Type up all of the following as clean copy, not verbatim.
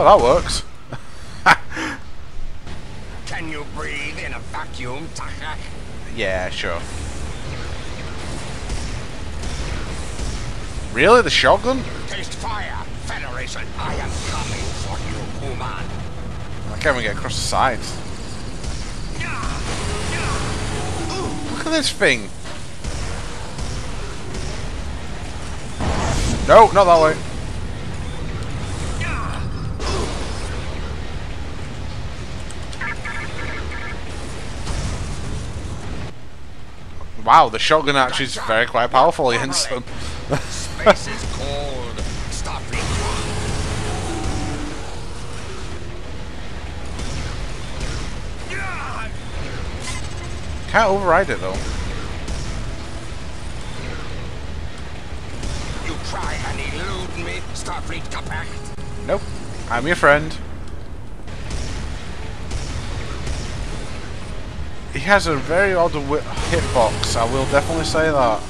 Oh, that works. Can you breathe in a vacuum, Taka? Yeah, sure. Really? The shotgun? Taste fire, Federation. I am coming for you, human. I can't even get across the sides. Look at this thing. No, not that way. Wow, the shotgun actually is very quite powerful against them. Space is cold. Stop it. Can't override it though. You try and elude me, Starfleet Compact. Nope. I'm your friend. He has a very odd hitbox, I will definitely say that.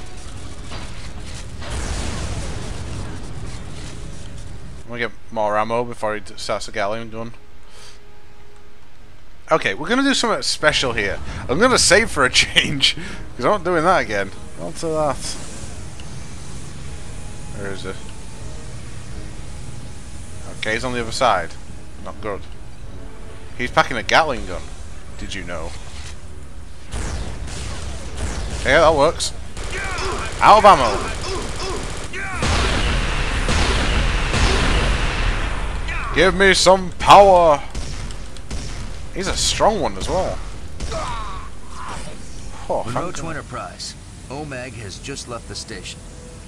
I'm gonna get more ammo before he starts the Gatling gun. Okay, we're gonna do something special here. I'm gonna save for a change, because I'm not doing that again. On to that. Where is it? Okay, he's on the other side. Not good. He's packing a Gatling gun. Did you know? Okay, that works. Out of ammo. Give me some power. He's a strong one as well. Oh, Monroe to Enterprise. OMAG has just left the station.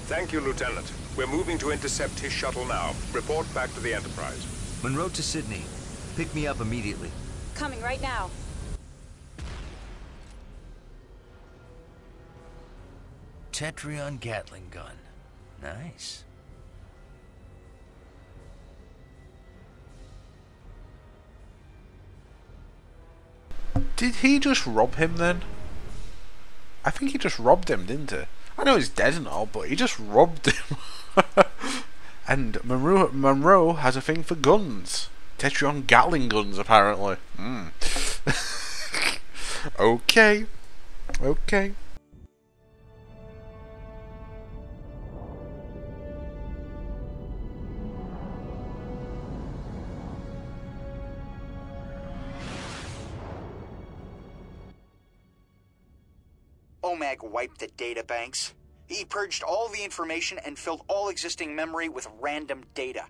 Thank you, Lieutenant. We're moving to intercept his shuttle now. Report back to the Enterprise. Monroe to Sydney. Pick me up immediately. Coming right now. Tetrion Gatling gun. Nice. Did he just rob him then? I think he just robbed him, didn't he? I know he's dead and all, but he just robbed him. And Monroe has a thing for guns. Tetrion Gatling guns, apparently. Okay. Okay. OMAG wiped the databanks. He purged all the information and filled all existing memory with random data.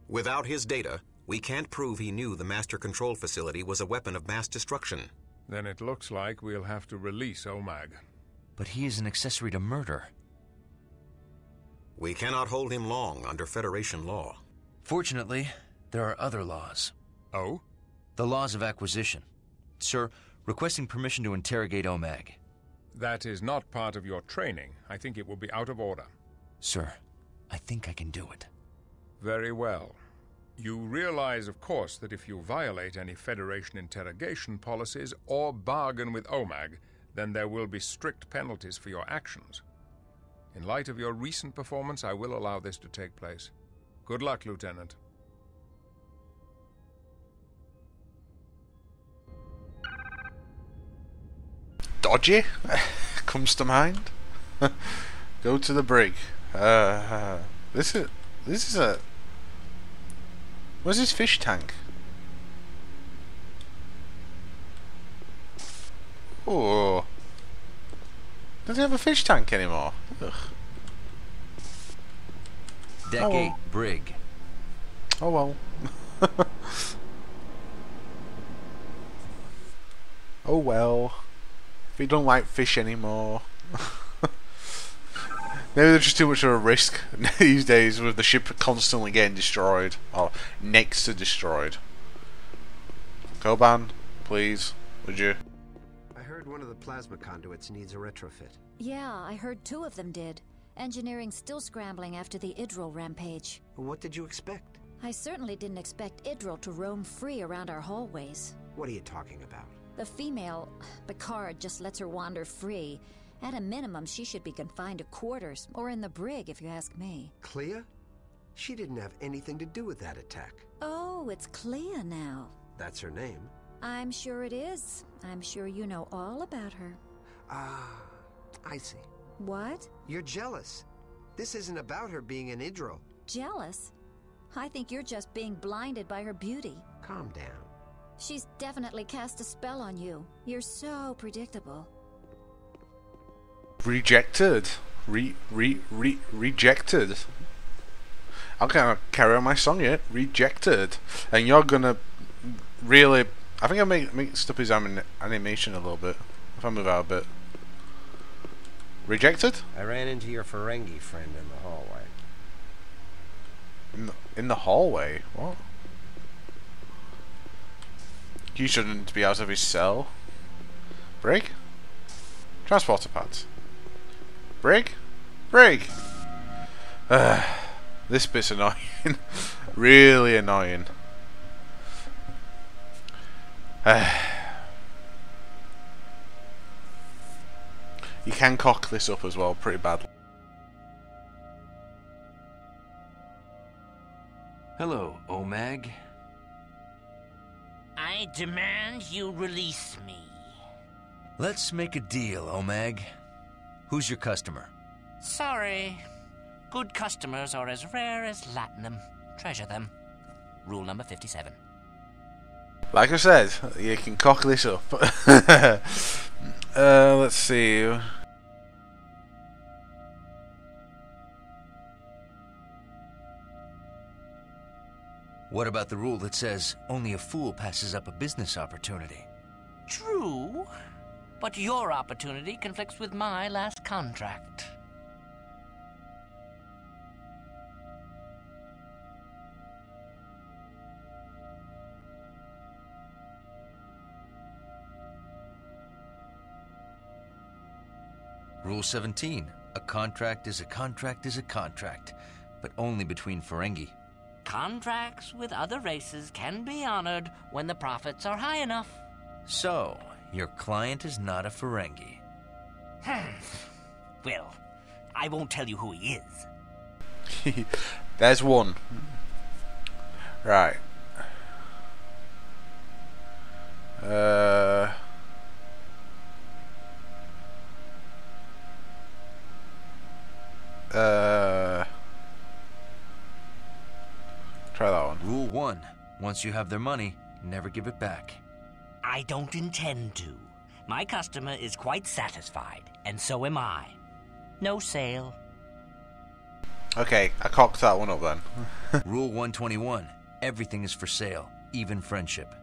Without his data, we can't prove he knew the Master Control Facility was a weapon of mass destruction. Then it looks like we'll have to release OMAG. But he is an accessory to murder. We cannot hold him long under Federation law. Fortunately, there are other laws. Oh? The laws of acquisition. Sir, requesting permission to interrogate OMAG. That is not part of your training. I think it will be out of order. Sir, I think I can do it. Very well. You realize, of course, that if you violate any Federation interrogation policies or bargain with OMAG, then there will be strict penalties for your actions. In light of your recent performance, I will allow this to take place. Good luck, Lieutenant. Dodgy comes to mind. Go to the brig. This is a. Where's his fish tank? Oh, does he have a fish tank anymore? Ugh. Deck Oh, 8, brig. Oh well. Oh well. If you don't like fish anymore. Maybe they're just too much of a risk these days with the ship constantly getting destroyed. Or next to destroyed. Koban, please, would you? I heard one of the plasma conduits needs a retrofit. Yeah, I heard 2 of them did. Engineering's still scrambling after the Idril rampage. What did you expect? I certainly didn't expect Idril to roam free around our hallways. What are you talking about? The female, Picard, just lets her wander free. At a minimum, she should be confined to quarters, or in the brig, if you ask me. Clea? She didn't have anything to do with that attack. Oh, it's Clea now. That's her name. I'm sure it is. I'm sure you know all about her. Ah, I see. What? You're jealous. This isn't about her being an Idro. Jealous? I think you're just being blinded by her beauty. Calm down. She's definitely cast a spell on you. You're so predictable. Rejected. Rejected. I can't carry on my song yet. Rejected. And you're gonna really... I think I mixed up his animation a little bit. If I move out a bit. Rejected? I ran into your Ferengi friend in the hallway. In the hallway? What? You shouldn't be out of his cell. Brig? Transporter pads. Brig? Brig! This bit's annoying. Really annoying. You can cock this up as well pretty badly. Hello, OMAG. I demand you release me. Let's make a deal, OMAG. Who's your customer? Sorry. Good customers are as rare as Latinum. Treasure them. Rule number 57. Like I said, you can cock this up. Let's see. What about the rule that says only a fool passes up a business opportunity? True, but your opportunity conflicts with my last contract. Rule 17. A contract is a contract is a contract, but only between Ferengi. Contracts with other races can be honored when the profits are high enough. So, your client is not a Ferengi. Well, I won't tell you who he is. There's one. Right. Try that one. Rule 1. Once you have their money, never give it back. I don't intend to. My customer is quite satisfied, and so am I. No sale. Okay, I cocked that one up then. Rule 121. Everything is for sale, even friendship.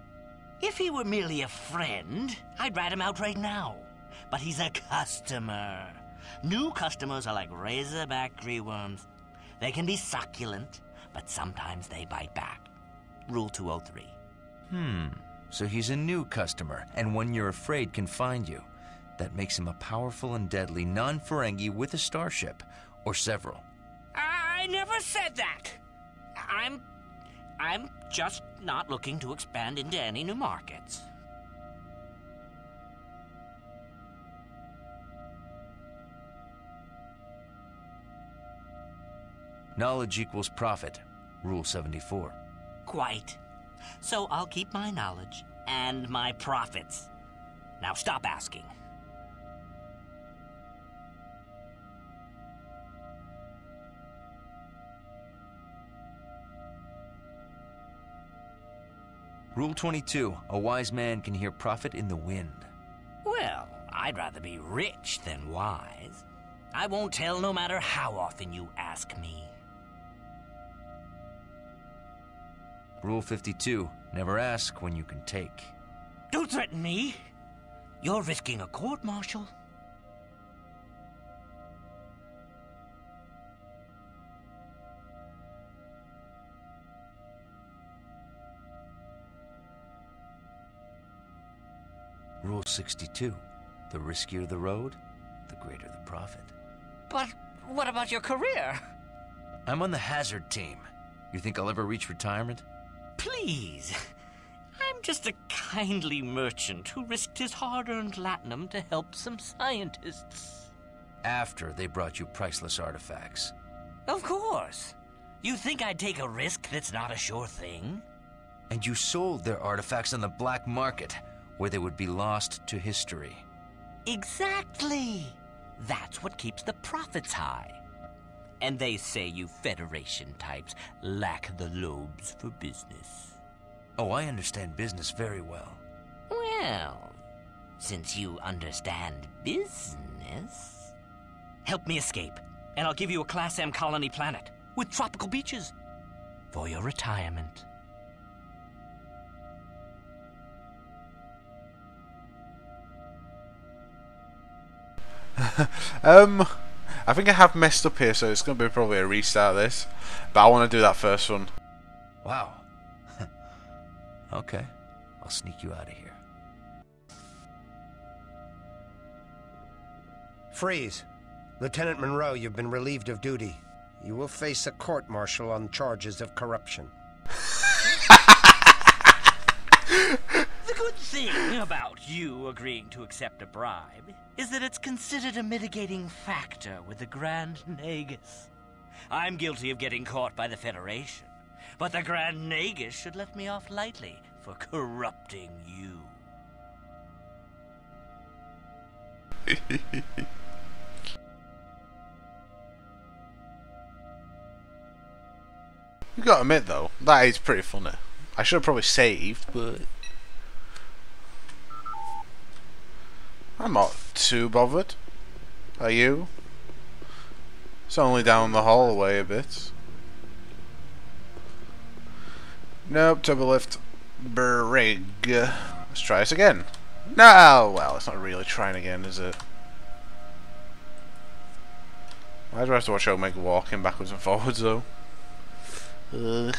If he were merely a friend, I'd rat him out right now. But he's a customer. New customers are like razorback tree worms. They can be succulent, but sometimes they bite back. Rule 203. So he's a new customer, and one you're afraid can find you. That makes him a powerful and deadly non-Ferengi with a starship, or several. I never said that! I'm just not looking to expand into any new markets. Knowledge equals profit. Rule 74. Quite. So I'll keep my knowledge and my profits. Now stop asking. Rule 22. A wise man can hear profit in the wind. Well, I'd rather be rich than wise. I won't tell no matter how often you ask me. Rule 52. Never ask when you can take. Don't threaten me. You're risking a court-martial. Rule 62. The riskier the road, the greater the profit. But what about your career? I'm on the hazard team. You think I'll ever reach retirement? Please. I'm just a kindly merchant who risked his hard-earned latinum to help some scientists. After they brought you priceless artifacts. Of course. You think I'd take a risk that's not a sure thing? And you sold their artifacts on the black market, where they would be lost to history. Exactly! That's what keeps the profits high. And they say you Federation types lack the lobes for business. Oh, I understand business very well. Well, since you understand business, help me escape, and I'll give you a Class M colony planet with tropical beaches for your retirement. I think I have messed up here, so it's going to be probably a restart of this. But I want to do that first one. Wow. Okay, I'll sneak you out of here. Freeze. Lieutenant Monroe, you've been relieved of duty. You will face a court-martial on charges of corruption. The good thing about you agreeing to accept a bribe is that it's considered a mitigating factor with the Grand Nagus. I'm guilty of getting caught by the Federation, but the Grand Nagus should let me off lightly for corrupting you. You gotta admit though, that is pretty funny. I should have probably saved, but I'm not too bothered. Are you? It's only down the hallway a bit. Nope, turbo lift. Brig. Let's try this again. No! Well, it's not really trying again, is it? Why do I have to watch Omega walking backwards and forwards though? I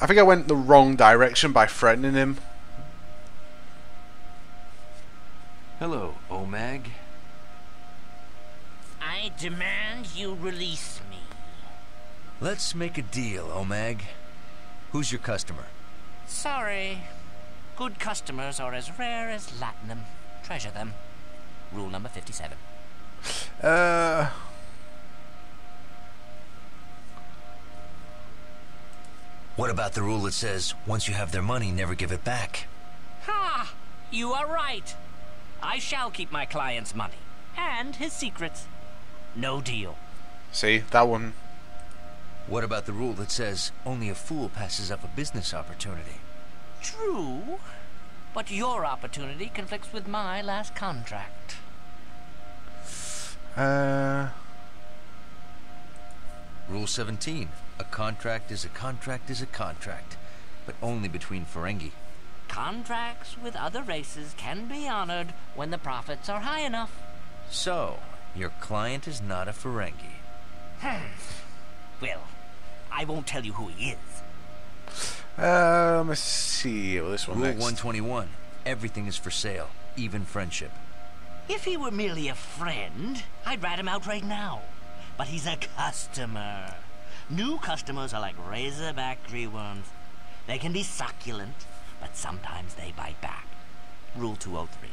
think I went the wrong direction by threatening him. Hello, OMAG. I demand you release me. Let's make a deal, OMAG. Who's your customer? Sorry. Good customers are as rare as latinum. Treasure them. Rule number 57. What about the rule that says, once you have their money, never give it back? Ha! You are right. I shall keep my client's money. And his secrets. No deal. See, that one. What about the rule that says, only a fool passes up a business opportunity? True. But your opportunity conflicts with my last contract. Rule 17. A contract is a contract is a contract, but only between Ferengi. Contracts with other races can be honored when the profits are high enough. So, your client is not a Ferengi. Well, I won't tell you who he is. Let's see. Well, this one Rule next. 121. Everything is for sale, even friendship. If he were merely a friend, I'd rat him out right now. But he's a customer. New customers are like razorback greenworms. They can be succulent, but sometimes they bite back. Rule 203.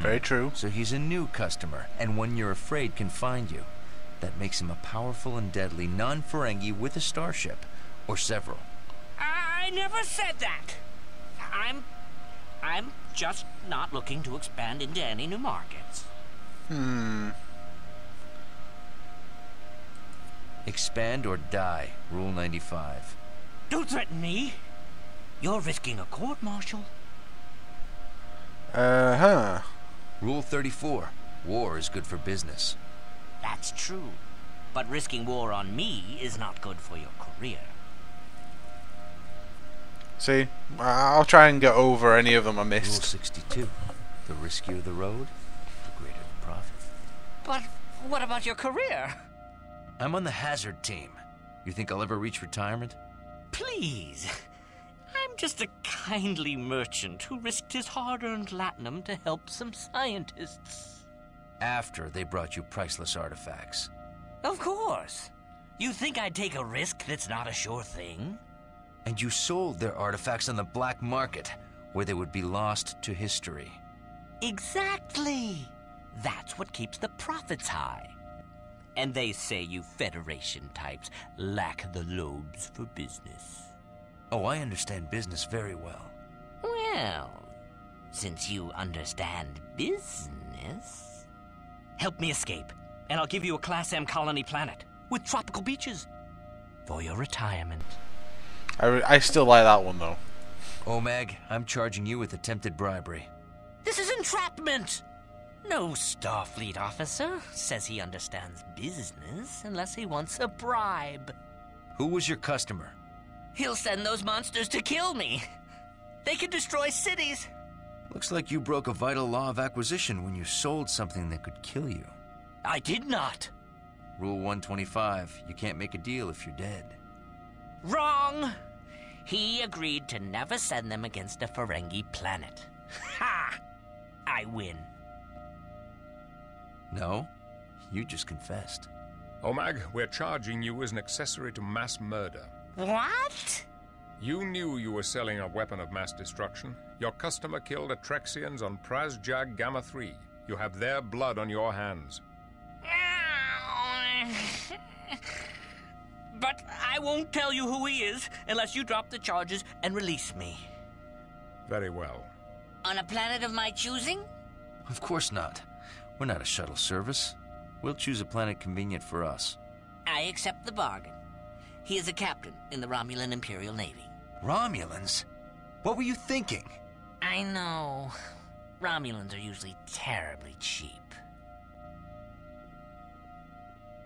Very true. So he's a new customer, and one you're afraid can find you. That makes him a powerful and deadly non-Ferengi with a starship, or several. I never said that. I'm just not looking to expand into any new markets. Expand or die, Rule 95. Don't threaten me. You're risking a court-martial. Rule 34. War is good for business. That's true. But risking war on me is not good for your career. See, I'll try and get over any of them I Rule missed. 62. The riskier the road, the greater the profit. But what about your career? I'm on the hazard team. You think I'll ever reach retirement? Please. I'm just a kindly merchant who risked his hard-earned latinum to help some scientists. After they brought you priceless artifacts. Of course. You think I'd take a risk that's not a sure thing? And you sold their artifacts on the black market, where they would be lost to history. Exactly. That's what keeps the profits high. And they say you Federation types lack the lobes for business. Oh, I understand business very well. Well, since you understand business, help me escape, and I'll give you a Class M colony planet with tropical beaches for your retirement. I still like that one, though. OMAG, I'm charging you with attempted bribery. This is entrapment! No Starfleet officer says he understands business unless he wants a bribe. Who was your customer? He'll send those monsters to kill me. They can destroy cities. Looks like you broke a vital law of acquisition when you sold something that could kill you. I did not. Rule 125, you can't make a deal if you're dead. Wrong! He agreed to never send them against a Ferengi planet. Ha! I win. No, you just confessed. OMAG, we're charging you as an accessory to mass murder. What? You knew you were selling a weapon of mass destruction. Your customer killed Atrexians on Prasjag Gamma 3. You have their blood on your hands. But I won't tell you who he is unless you drop the charges and release me. Very well. On a planet of my choosing? Of course not. We're not a shuttle service. We'll choose a planet convenient for us. I accept the bargain. He is a captain in the Romulan Imperial Navy. Romulans? What were you thinking? I know. Romulans are usually terribly cheap.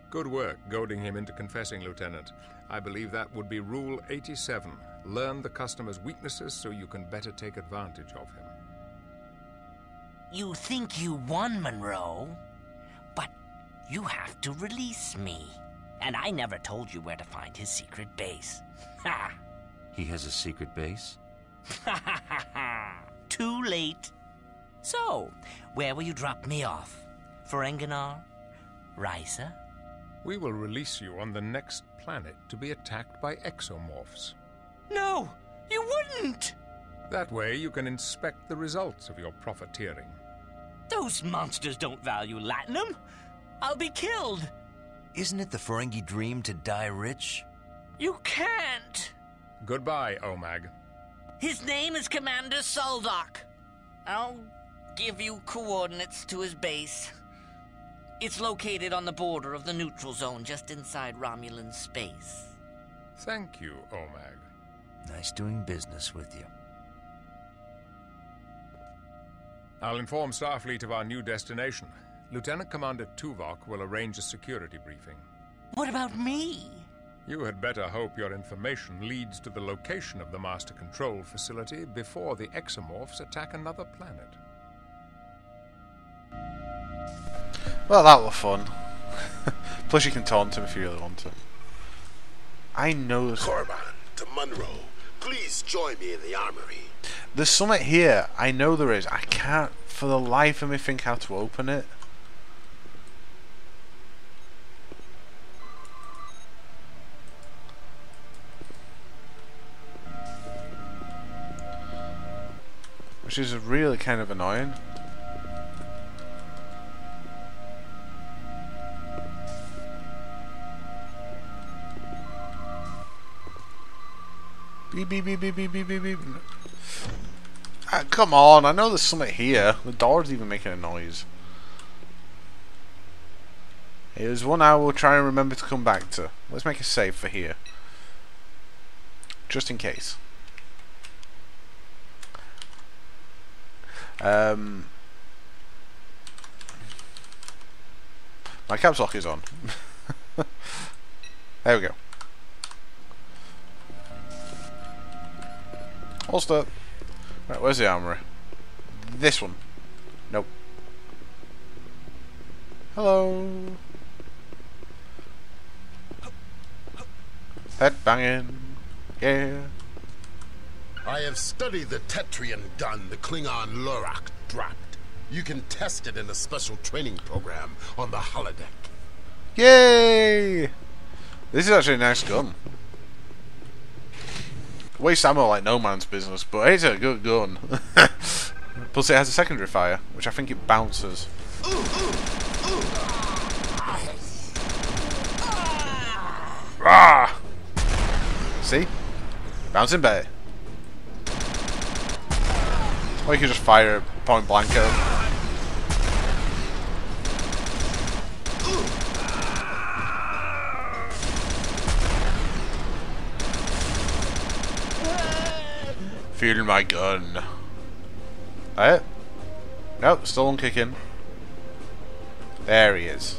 Good work goading him into confessing, Lieutenant. I believe that would be Rule 87. Learn the customer's weaknesses so you can better take advantage of him. You think you won, Monroe, but you have to release me. And I never told you where to find his secret base. Ha! He has a secret base? Ha ha ha ha! Too late. So, where will you drop me off? Ferenginar? Risa? We will release you on the next planet to be attacked by exomorphs. No, you wouldn't! That way you can inspect the results of your profiteering. Those monsters don't value latinum. I'll be killed. Isn't it the Ferengi dream to die rich? You can't. Goodbye, OMAG. His name is Commander Soldock. I'll give you coordinates to his base. It's located on the border of the neutral zone, just inside Romulan space. Thank you, OMAG. Nice doing business with you. I'll inform Starfleet of our new destination. Lieutenant Commander Tuvok will arrange a security briefing. What about me? You had better hope your information leads to the location of the Master Control facility before the exomorphs attack another planet. Well, that was fun. Plus you can taunt him if you really want to. I know... Corban to Monroe. Please join me in the armory. There's something here. I know there is. I can't for the life of me think how to open it. Which is really kind of annoying. Beep beep beep beep beep beep beep beep. Come on, I know there's something here. The door's even making a noise. Here's one I will try and remember to come back to. Let's make a save for here. Just in case. My caps lock is on. There we go. Holster. Right, where's the armory? This one. Nope. Hello. Head banging. Yeah. I have studied the Tetrian gun the Klingon Lorak dropped. You can test it in a special training program on the holodeck. Yay! This is actually a nice gun. Waste ammo like no man's business, but it's a good gun. Plus it has a secondary fire, which I think it bounces. Ah! See? Bouncing better. Or you can just fire point blank at him. Feel my gun. Alright. Nope, still on kicking. There he is.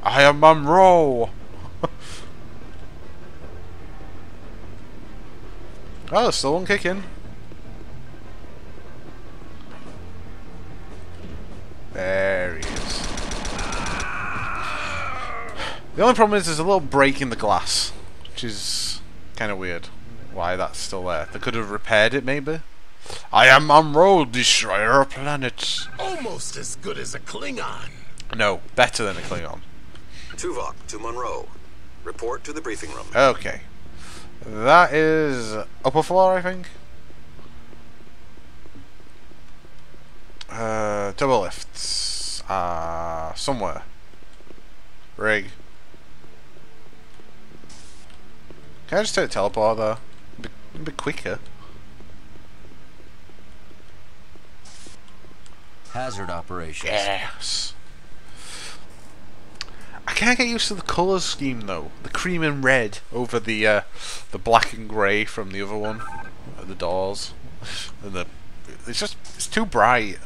I am Monroe. Oh, still on kicking. There he is. The only problem is there's a little break in the glass, which is kind of weird. Why that's still there? They could have repaired it, maybe. I am Monroe, destroyer of planets. Almost as good as a Klingon. No, better than a Klingon. Tuvok to Monroe. Report to the briefing room. Okay. That is upper floor, I think. Double lifts. Somewhere. Rig. Can I just take a teleport there? A bit quicker. Hazard operations. Yes. I can't get used to the colour scheme though. The cream and red over the black and grey from the other one. The doors. And it's too bright.